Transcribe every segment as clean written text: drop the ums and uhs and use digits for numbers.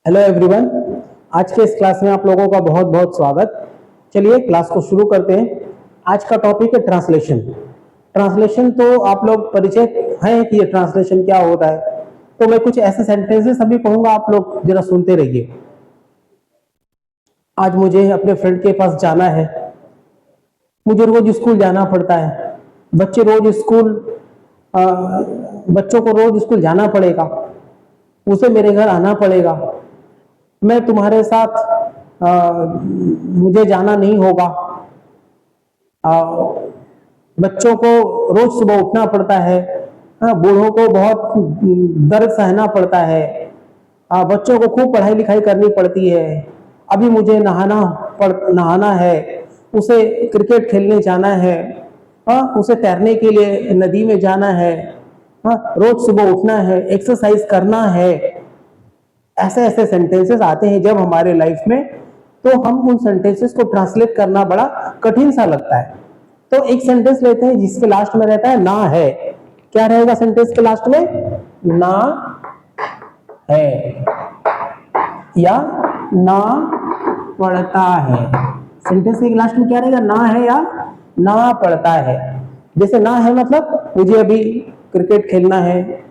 Hello everyone. आज के इस क्लास में आप लोगों का बहुत बहुत स्वागत। चलिए क्लास को शुरू करते हैं। आज का टॉपिक है ट्रांसलेशन। ट्रांसलेशन तो आप लोग परिचित हैं कि ये ट्रांसलेशन क्या होता है। तो मैं कुछ ऐसे सेंटेंसेस अभी कहूंगा, आप लोग जरा सुनते रहिए। आज मुझे अपने फ्रेंड के पास जाना है। मुझे रोज स्कूल जाना पड़ता है। बच्चों को रोज स्कूल जाना पड़ेगा। उसे मेरे घर आना पड़ेगा। मैं तुम्हारे साथ मुझे जाना नहीं होगा। बच्चों को रोज सुबह उठना पड़ता है। बूढ़ों को बहुत दर्द सहना पड़ता है। बच्चों को खूब पढ़ाई लिखाई करनी पड़ती है। अभी मुझे नहाना है। उसे क्रिकेट खेलने जाना है। उसे तैरने के लिए नदी में जाना है। रोज सुबह उठना है, एक्सरसाइज करना है। ऐसे ऐसे सेंटेंसेस आते हैं जब हमारे लाइफ में, तो हम उन सेंटेंसेस को ट्रांसलेट करना बड़ा कठिन सा लगता है। तो एक सेंटेंस लेते हैं जिसके लास्ट में रहता है ना है। क्या रहेगा सेंटेंस के लास्ट में? ना है या ना पड़ता है। सेंटेंस के लास्ट में क्या रहेगा? ना है या ना पड़ता है। जैसे ना है मतलब मुझे अभी क्रिकेट खेलना है,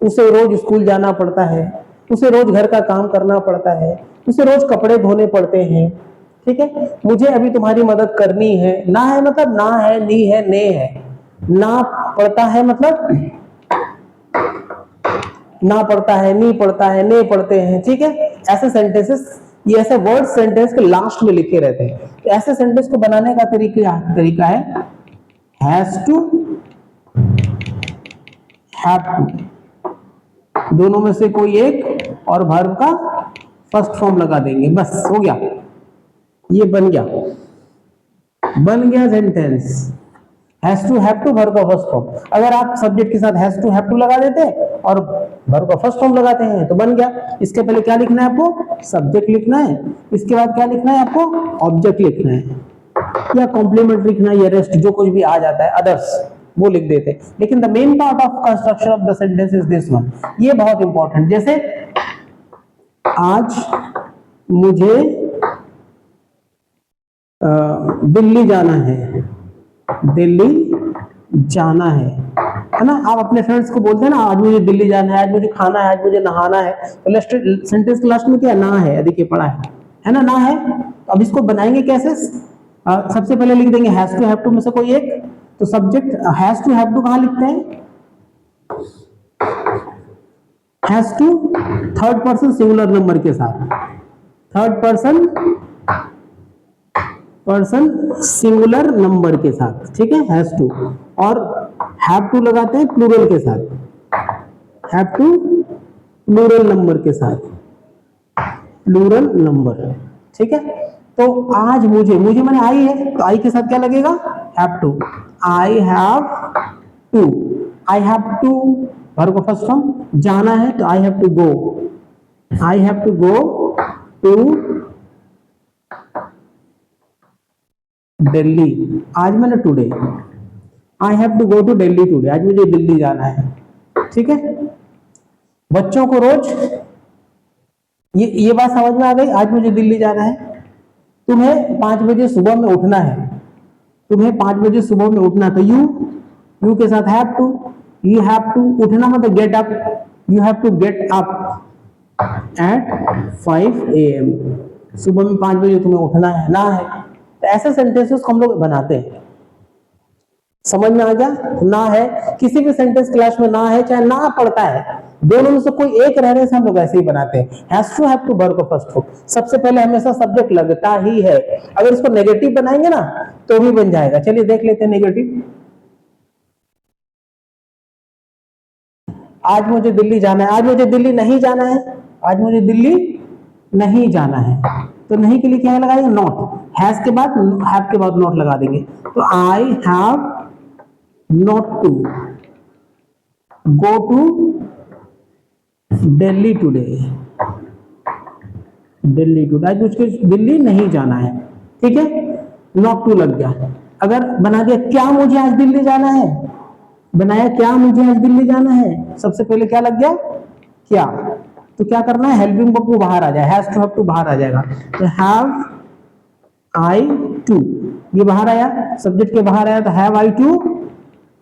उसे रोज स्कूल जाना पड़ता है, उसे रोज घर का काम करना पड़ता है, उसे रोज कपड़े धोने पड़ते हैं। ठीक है, मुझे अभी तुम्हारी मदद करनी है। ना है मतलब ना है, नी है, ने है। ना पड़ता है मतलब ना पड़ता है, नी पड़ता है, ने पढ़ते हैं। ठीक है, ऐसे सेंटेंसेस, ये ऐसे वर्ड सेंटेंस के लास्ट में लिखे रहते हैं। तो ऐसे सेंटेंस को बनाने का तरीका है हैज टू, हैव टू। दोनों में से कोई एक और वर्ब का फर्स्ट फॉर्म लगा देंगे, बस हो गया। ये बन गया sentence. Has to have to verb का फर्स्ट फॉर्म। अगर आप सब्जेक्ट के साथ हैज टू हैव टू लगा देते और वर्ब का फर्स्ट फॉर्म लगाते हैं तो बन गया। इसके पहले क्या लिखना है आपको? सब्जेक्ट लिखना है। इसके बाद क्या लिखना है आपको? ऑब्जेक्ट लिखना है या कॉम्प्लीमेंट लिखना है, या रेस्ट जो कुछ भी आ जाता है, अदर्स वो लिख देते हैं। लेकिन the main part of construction of the sentence is this one. ये बहुत इंपॉर्टेंट। जैसे आज मुझे दिल्ली जाना है। दिल्ली जाना है ना। आप अपने फ्रेंड्स को बोलते हैं ना, आज मुझे दिल्ली जाना है, आज मुझे खाना है, आज मुझे नहाना है। तो सेंटेंस के लास्ट में क्या ना है? देखिए पढ़ा है ना, ना है। तो अब इसको बनाएंगे कैसे? सबसे पहले लिख देंगे हैज टू हैव टू में से कोई एक। तो subject has to have to कहां लिखते हैं? Has to third person singular number के साथ, थर्ड पर्सन सिंगुलर नंबर के साथ। ठीक है, हैज टू। और हैव टू लगाते हैं प्लूरल के साथ, हैव टू प्लूरल नंबर के साथ, प्लूरल नंबर। ठीक है, तो आज मुझे मैंने आई है, तो आई के साथ क्या लगेगा? Have to. I have to, I have to verb का फर्स्ट फॉर्म। जाना है तो I have to go, I have to go to Delhi. आज मैंने today, I have to go to Delhi today. आज मुझे दिल्ली जाना है। ठीक है, बच्चों को रोज ये बात समझ में आ गई। आज मुझे दिल्ली जाना है। तुम्हें 5 बजे सुबह में उठना है। तुम्हें 5 बजे सुबह में उठना, तो यू के साथ have to. You have to, उठना मतलब get up. You have to get up at 5 AM। सुबह में 5 बजे तुम्हें उठना है, ना है। तो ऐसे सेंटेंसेस को हम लोग बनाते हैं। समझ में आ गया? ना है, किसी भी सेंटेंस क्लास में ना है चाहे ना पड़ता है, दोनों में से कोई एक रहने से हम लोग ऐसे ही बनाते हैं। Has to have to verb का फर्स्ट फॉर्म। सबसे पहले हमेशा सब्जेक्ट लगता ही है। अगर इसको नेगेटिव बनाएंगे ना तो भी बन जाएगा। चलिए देख लेते हैं नेगेटिव। आज मुझे दिल्ली जाना है, आज मुझे दिल्ली नहीं जाना है, आज मुझे दिल्ली नहीं जाना है। तो नहीं के लिए क्या लगाएंगे? नॉट। हैज के बाद, हैव के बाद नॉट लगा देंगे। तो I have not to go to Delhi today. Delhi today, आज मुझे दिल्ली नहीं जाना है। ठीक है, नॉट टू लग गया। अगर बना दिया क्या मुझे आज दिल्ली जाना है, बनाया क्या मुझे आज दिल्ली जाना है, सबसे पहले क्या लग गया? क्या। तो क्या करना है, हेल्पिंग वर्ब को बाहर आ जाए, हैज टू हैव टू बाहर आ जाएगा, तो हैव आई टू, ये बाहर आया, सब्जेक्ट के बाहर आया, तो have I to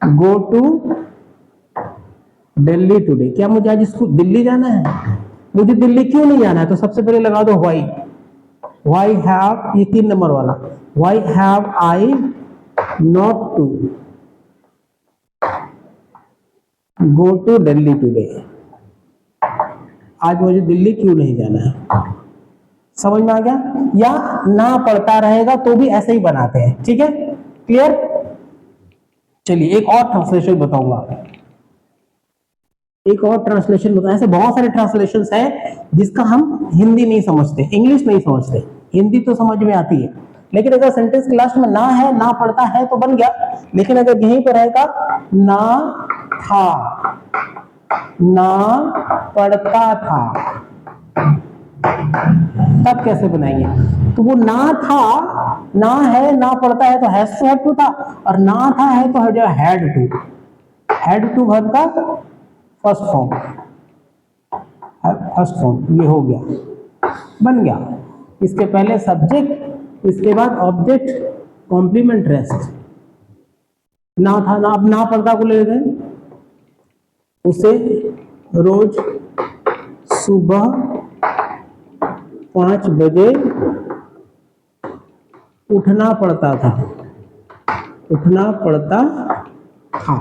go to Delhi today, क्या मुझे आज इसको दिल्ली जाना है, मुझे दिल्ली क्यों नहीं जाना है, तो सबसे पहले लगा दो व्हाई, व्हाई हैव, ये 3 नंबर वाला, why have I not to go to Delhi today, आज मुझे दिल्ली क्यों नहीं जाना है, समझ में आ गया। या ना पढ़ता रहेगा तो भी ऐसे ही बनाते हैं, ठीक है, क्लियर। चलिए एक और ट्रांसलेशन बताऊंगा, एक और ट्रांसलेशन बताऊं, ऐसे बहुत सारे ट्रांसलेशंस हैं जिसका हम हिंदी नहीं समझते, इंग्लिश नहीं समझते, हिंदी तो समझ में आती है, लेकिन अगर सेंटेंस के लास्ट में ना है, ना पढ़ता है तो बन गया, लेकिन अगर यहीं पर रहेगा ना था, ना पढ़ता था, तब कैसे बनाएंगे, तो वो ना था, ना है, ना पढ़ता है तो हैज टू हैव टू था, और ना था है तो हो जाएगा हैड टू वर्ब का फर्स्ट फॉर्म, ये हो गया, बन गया, इसके पहले सब्जेक्ट, इसके बाद ऑब्जेक्ट, कॉम्प्लीमेंट, रेस्ट, ना था, ना, अब ना पढ़ता को ले गए, उसे रोज सुबह 5 बजे उठना पड़ता था, उठना पड़ता था,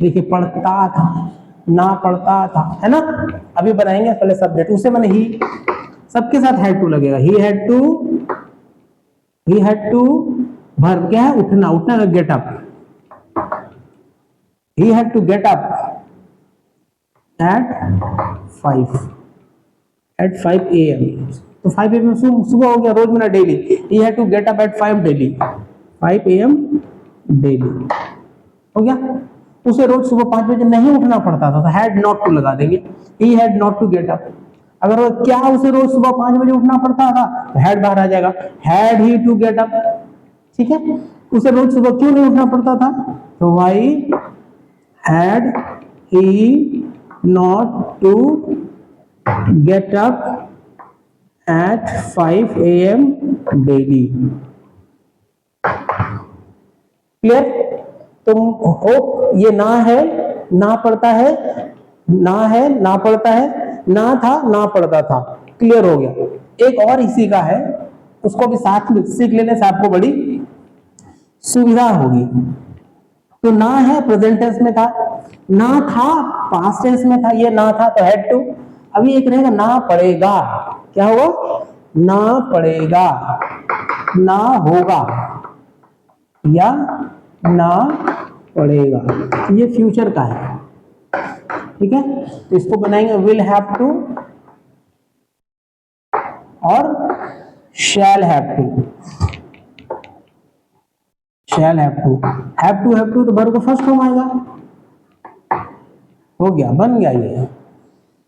देखिए पढ़ता था, ना पढ़ता था, है ना। अभी बनाएंगे पहले सब्जेक्ट, उसे मैंने ही, सबके साथ हैड टू लगेगा, ही हैड टू वर्ब क्या है, उठना, उठना का get up, he had to get up at 5 AM, तो 5 AM सुबह हो गया, रोज मेरा daily, he had to get up at 5 daily, 5 AM daily हो गया, उसे रोज सुबह 5 बजे नहीं उठना पड़ता था, तो हैड नॉट टू लगा देंगे, he had not to get up, अगर क्या उसे रोज सुबह 5 बजे उठना पड़ता था तो हैड बाहर आ जाएगा, had he to get up, ठीक है, उसे रोज सुबह क्यों नहीं उठना पड़ता था, तो why had he not to get up at 5 AM daily, clear. तुम होप ये ना है, ना पढ़ता है, ना है, ना पढ़ता है, ना था, ना पढ़ता था, क्लियर हो गया। एक और इसी का है, उसको भी साथ में सीख लेने से आपको बड़ी सुविधा होगी। तो ना है प्रेजेंट टेंस में था, ना था पास्ट टेंस में था, ये ना था तो हैड टू, अभी एक रहेगा ना पड़ेगा, क्या होगा, ना पड़ेगा, ना होगा या ना पड़ेगा, ये फ्यूचर का है, ठीक है, तो इसको बनाएंगे विल हैव टू और shall have to, shall have to तो वर्ब का फर्स्ट फॉर्म आएगा, हो गया, बन गया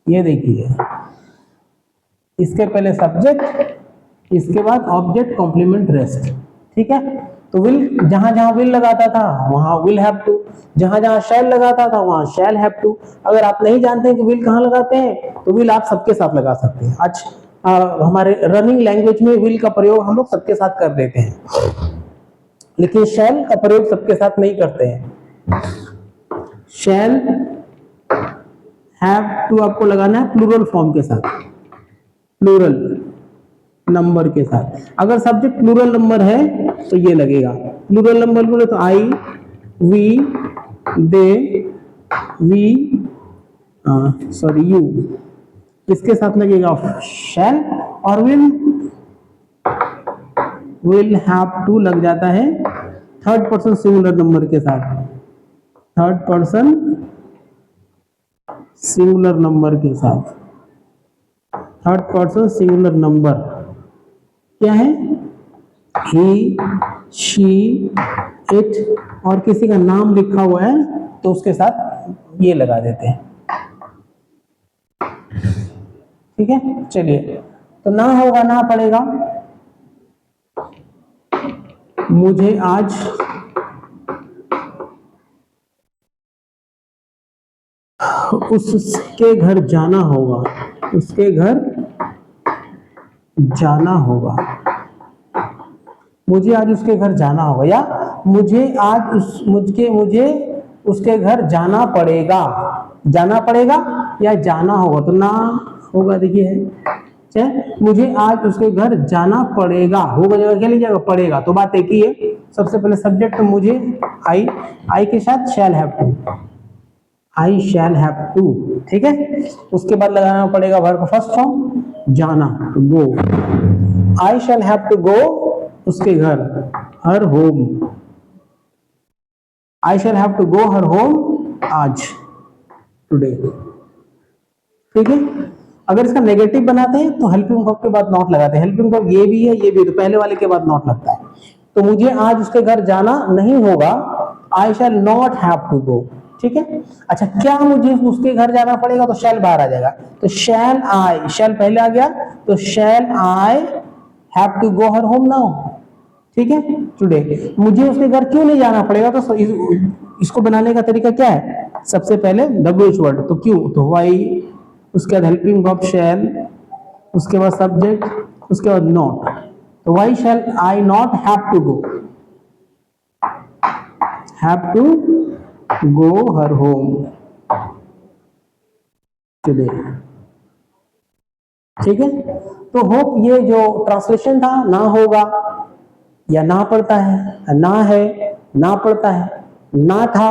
ये देखिए, इसके पहले सब्जेक्ट, इसके बाद ऑब्जेक्ट, कॉम्प्लीमेंट, रेस्ट, ठीक है। तो विल, जहां जहां विल लगाता था वहां विल हैव टू, जहां जहां शैल लगाता था वहां शैल हैव टू। अगर आप नहीं जानते हैं कि विल कहां लगाते हैं तो विल आप सबके साथ लगा सकते हैं। आज हमारे रनिंग लैंग्वेज में विल का प्रयोग हम लोग सबके साथ कर देते हैं, लेकिन शैल का प्रयोग सबके साथ नहीं करते हैं। शैल हैव टू आपको लगाना है प्लूरल फॉर्म के साथ, प्लूरल नंबर के साथ। अगर सब्जेक्ट प्लूरल नंबर है तो ये लगेगा, प्लूरल नंबर बोले तो I, we, they, we, sorry you, इसके साथ लगेगा शैल, और विल हैव टू लग जाता है थर्ड पर्सन सिंगुलर नंबर के साथ, थर्ड पर्सन सिंगुलर नंबर के साथ, थर्ड पर्सन सिंगुलर नंबर क्या है, ही, शी, इट, और किसी का नाम लिखा हुआ है तो उसके साथ ये लगा देते हैं, ठीक है। चलिए, तो ना होगा, ना पड़ेगा, मुझे आज उसके घर जाना होगा, उसके घर जाना होगा, मुझे आज उसके घर जाना होगा, या मुझे उसके घर जाना पड़ेगा, जाना पड़ेगा या जाना होगा, तो ना होगा देखिए है, मुझे आज उसके घर जाना पड़ेगा, होगा जगह क्या लीजिएगा पड़ेगा, तो बात एक ही है। सबसे पहले सब्जेक्ट मुझे आई के साथ shall have to, I shall have to, ठीक है। उसके बाद लगाना पड़ेगा वर्ब का फर्स्ट फॉर्म जाना, गो, आई शैल हैव टू गो उसके घर, her home, I shall have to go her home आज, टुडे, ठीक है। अगर इसका नेगेटिव बनाते हैं तो हेल्पिंग वर्ब के बाद नॉट लगाते हैं, हेल्पिंग वर्ब ये भी है ये भी, तो पहले वाले के बाद नॉट लगता है। तो मुझे आज उसके घर जाना नहीं होगा, I shall not have to go, ठीक है। अच्छा, क्या मुझे उसके घर जाना पड़ेगा, तो शैल बाहर आ जाएगा, तो शैल आई, शैल पहले आ गया, तो shall I have to go her home now, ठीक है, टुडे। मुझे उसके घर क्यों नहीं जाना पड़ेगा, तो इसको बनाने का तरीका क्या है, सबसे पहले WH वर्ड, तो क्यों, तो व्हाई, उसके बाद हेल्पिंग वर्ब शैल, उसके बाद सब्जेक्ट, उसके बाद नॉट, तो why shall I not have to go, have to go her home today, ठीक है। तो होप ये जो ट्रांसलेशन था, ना होगा या ना पड़ता है, ना है ना पड़ता है, ना था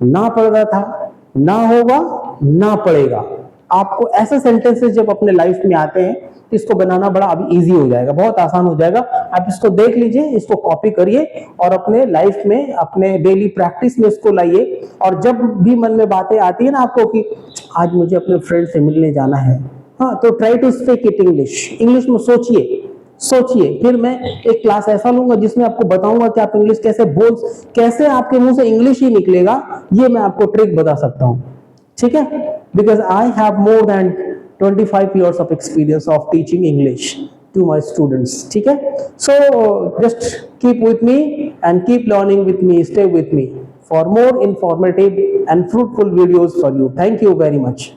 ना पड़ रहा था, ना होगा ना पड़ेगा, आपको ऐसे सेंटेंसेस जब अपने लाइफ में आते हैं तो इसको बनाना बड़ा अभी इजी हो जाएगा, बहुत आसान हो जाएगा। आप इसको देख लीजिए, इसको कॉपी करिए और अपने लाइफ में, अपने डेली प्रैक्टिस में इसको लाइए, और जब भी मन में बातें आती है ना आपको कि आज मुझे अपने फ्रेंड से मिलने जाना है, हाँ, तो try to speak it English में सोचिए, फिर मैं एक क्लास ऐसा लूंगा जिसमें आपको बताऊंगा कि आप इंग्लिश कैसे आपके मुंह से इंग्लिश ही निकलेगा, ये मैं आपको ट्रिक बता सकता हूं, ठीक है। Because I have more than 25 years of experience of teaching English to my students, ठीक है। So just keep with me and keep learning with me, stay with me for more informative and fruitful videos for you. Thank you very much.